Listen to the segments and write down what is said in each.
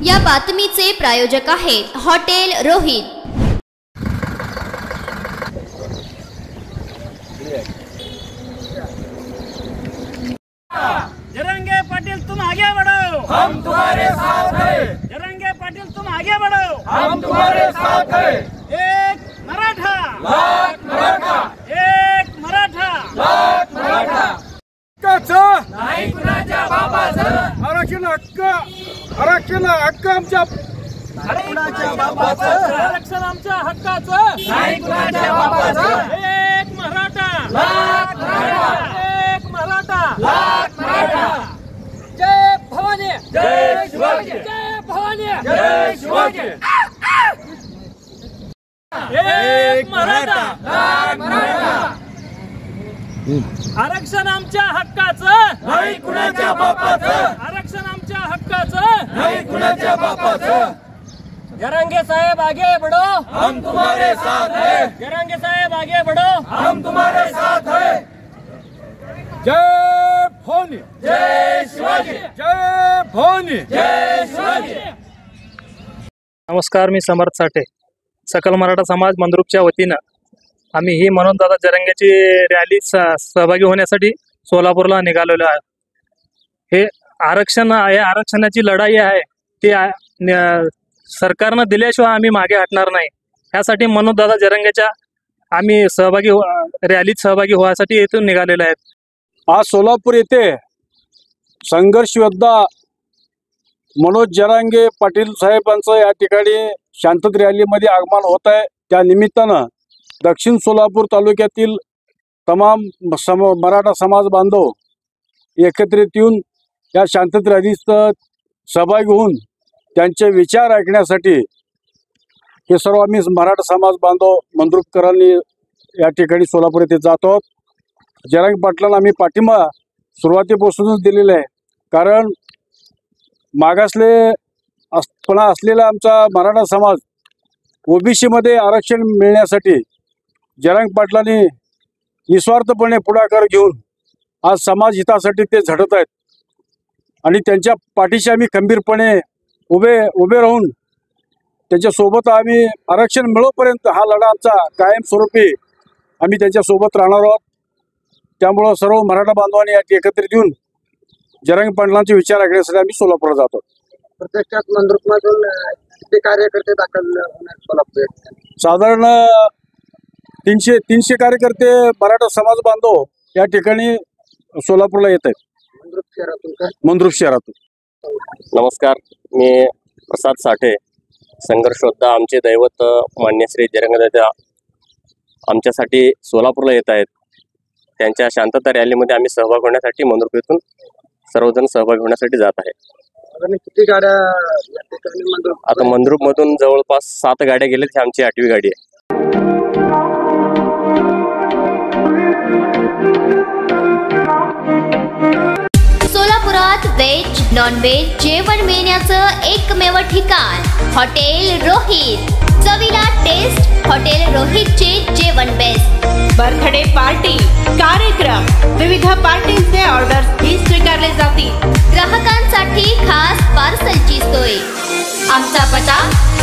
या बातमीचे प्रायोजक आहेत हॉटेल रोहित। जरंगे पाटिल तुम आगे बढ़ो, हम तुम्हारे साथ हैं। जरंगे पाटिल तुम आगे बढ़ो, हम तुम्हारे साथ हैं। एक मराठा, लाख मराठा, एक मराठा, लाख मराठा। हक्काचं नाही कुणाच्या बापाचं, आरक्षण हक्क आमच्या कुणाच्या बापाचं, आरक्षण आमच्या हक्काचं, नाही कुणाच्या बापाचं। एक मराठा, लाख मराठा, एक मराठा, लाख मराठा। जय भवानी, जय शिवाजी, जय भवानी, जय शिवाजी। एक मराठा, लाख मराठा, आरक्षण आमच्या हक्काचं, नाही कुणाच्या बापाचं, आरक्षण आमच्या हक्काचं, नाही कुणाच्या बापाचं। जरंगे साहेब आगे बढ़ो, हम तुम्हारे साथ हैं। जरंगे साहेब आगे बढ़ो, हम तुम्हारे साथ हैं। जय भवानी, जय शिवाजी, जय भवानी, जय शिवाजी। नमस्कार, मी समर्थ साठे, सकल मराठा समाज मंद्रुपच्या वतीनं आम्ही ही म्हणून दादा जरंगेची रॅली सहभागी होण्यासाठी सोलापूरला निघालेलो आहे। हे आरक्षण आहे, आरक्षणाची लढाई आहे ती सरकारनं दिल्याशिवाय आम्ही मागे हटणार नाही। यासाठी म्हणून दादा जरंगेच्या आम्ही रॅलीत सहभागी होण्यासाठी इथून निघालेलो आहेत। आज सोलापूर येथे संघर्ष योद्धा मनोज जरांगे पाटील साहेबांचं या ठिकाणी शांतता रॅलीमध्ये आगमन होत आहे। त्या निमित्तानं दक्षिण सोलापूर तालुक्यातील तमाम मराठा समाज बांधव एकत्रित येऊन या शांतता रॅलीत सहभागी होऊन त्यांचे विचार ऐकण्यासाठी हे सर्व आम्ही मराठा समाज बांधव मंद्रुपकरांनी या ठिकाणी सोलापूर येथे जात आहोत। जरांगे पाटलांना आम्ही पाठिंबा सुरुवातीपासूनच दिलेला आहे, कारण मागासलेपणा असलेला आमचा मराठा समाज ओबीसी मध्ये आरक्षण मिळण्यासाठी जरांगे पाटलांनी निस्वार्थपणे पुढाकार घेऊन आज समाज हितासाठी ते झटत आहेत आणि त्यांच्या पाठीशी आम्ही खंबीरपणे उभे राहून त्यांच्यासोबत आम्ही आरक्षण मिळोपर्यंत हा लढा आमचा कायमस्वरूपी आम्ही त्यांच्यासोबत राहणार आहोत। त्यामुळं सर्व मराठा बांधवांनी यात एकत्रित येऊन जरांगे पाटलांचे विचार ऐकण्यासाठी आम्ही सोलापूरला जातो। प्रत्यक्षात मंद्रुपमधून किती कार्यकर्ते दाखल होणार सोलापूर? साधारण 300 कार्यकर्ते मराठा समाज बांधव या ठिकाणी सोलापूरला येत आहेत, मंद्रुप शहरातून का? मंद्रुप शहरातून। नमस्कार, मी प्रसाद साठे, संघर्ष योद्धा। आमचे दैवत मान्य श्री जरंगेदादा आमच्यासाठी सोलापूरला येत आहेत। त्यांच्या शांतता रॅलीमध्ये आम्ही सहभाग होण्यासाठी मंद्रुप येथून सर्वजण सहभागी होण्यासाठी जात आहे। किती गाड्या या ठिकाणी मंद्रुप? आता मंद्रुप मधून जवळपास 7 गाड्या गेलेत, ही आमची 8वी गाडी आहे। सोलापुरात व्हेज नॉन व्हेज जेवण मिळण्याचं एकमेव ठिकाण हॉटेल रोहित। चवीला टेस्ट, हॉटेल रोहितचे जेवण बेस्ट। बर्थडे पार्टी, कार्यक्रम, विविध पार्टींचे ऑर्डर्स ही स्वीकारले जातील। ग्राहकांसाठी खास पार्सलची सोय। आमचा पत्ता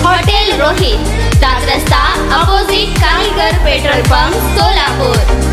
हॉटेल रोहित, दादर रस्ता, opposite Kaligar petrol pump, Solapur.